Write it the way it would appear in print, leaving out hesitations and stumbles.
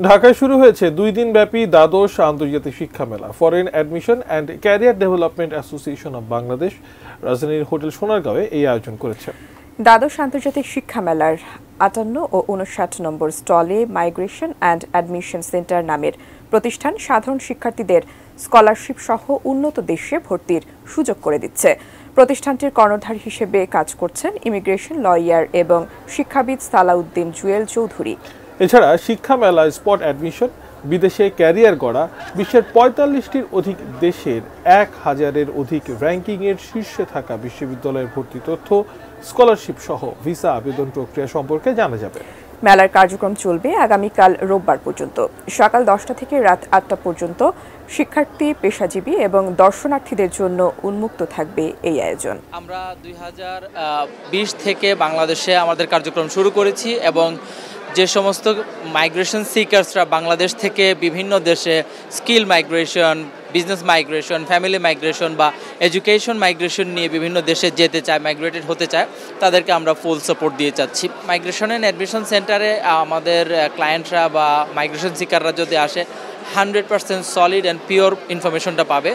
ঢাকায় শুরু হয়েছে 2 দিন ব্যাপী দ্বাদশ আন্তর্জাতিক শিক্ষা মেলা। Foreign admission and career development association of Bangladesh রাজধানীর হোটেল সোনারগাঁওয়ে এই আয়োজন করেছে। দ্বাদশ আন্তর্জাতিক শিক্ষা মেলার 58 ও 59 নম্বর স্টলে মাইগ্রেশন অ্যান্ড অ্যাডমিশন সেন্টার নামের প্রতিষ্ঠান সাধারণ শিক্ষার্থীদের স্কলারশিপ সহ উন্নত দেশে ভর্তির সুযোগ করে দিচ্ছে। প্রতিষ্ঠানটির কর্ণধার হিসেবে কাজ করছেন ইমিগ্রেশন লয়ার এবং শিক্ষাবিদ সালাউদ্দিন জুয়েল চৌধুরী। এছাড়া শিক্ষা মেলা, স্পট অ্যাডমিশন, বিদেশে ক্যারিয়ার গড়া, বিশ্বের 45টির অধিক দেশের 1000-এর অধিক র্যাঙ্কিংয়ের শীর্ষে থাকা বিশ্ববিদ্যালয়ের ভর্তি তথ্য, স্কলারশিপ সহ ভিসা আবেদন প্রক্রিয়া সম্পর্কে জানা যাবে। মেলার কার্যক্রম চলবে আগামীকাল রোববার পর্যন্ত। সকাল 10টা থেকে রাত 8টা পর্যন্ত শিক্ষার্থী, পেশাজীবী এবং দর্শনার্থীদের জন্য উন্মুক্ত থাকবে এই আয়োজন। আমরা 2020 থেকে বাংলাদেশে আমাদের কার্যক্রম শুরু করেছি এবং যে সমস্ত মাইগ্রেশন সিকার্সরা বাংলাদেশ থেকে বিভিন্ন দেশে skill migration, business migration, family migration বা এডুকেশন মাইগ্রেশন নিয়ে বিভিন্ন দেশে যেতে চায়, মাইগ্রেটেড হতে চায়, তাদেরকে আমরা ফুল সাপোর্ট দিয়ে যাচ্ছি। মাইগ্রেশন অ্যান্ড অ্যাডমিশন সেন্টারে আমাদের ক্লায়েন্টরা বা মাইগ্রেশন সিকাররা যদি আসে 100% সলিড অ্যান্ড পিওর ইনফরমেশনটা পাবে।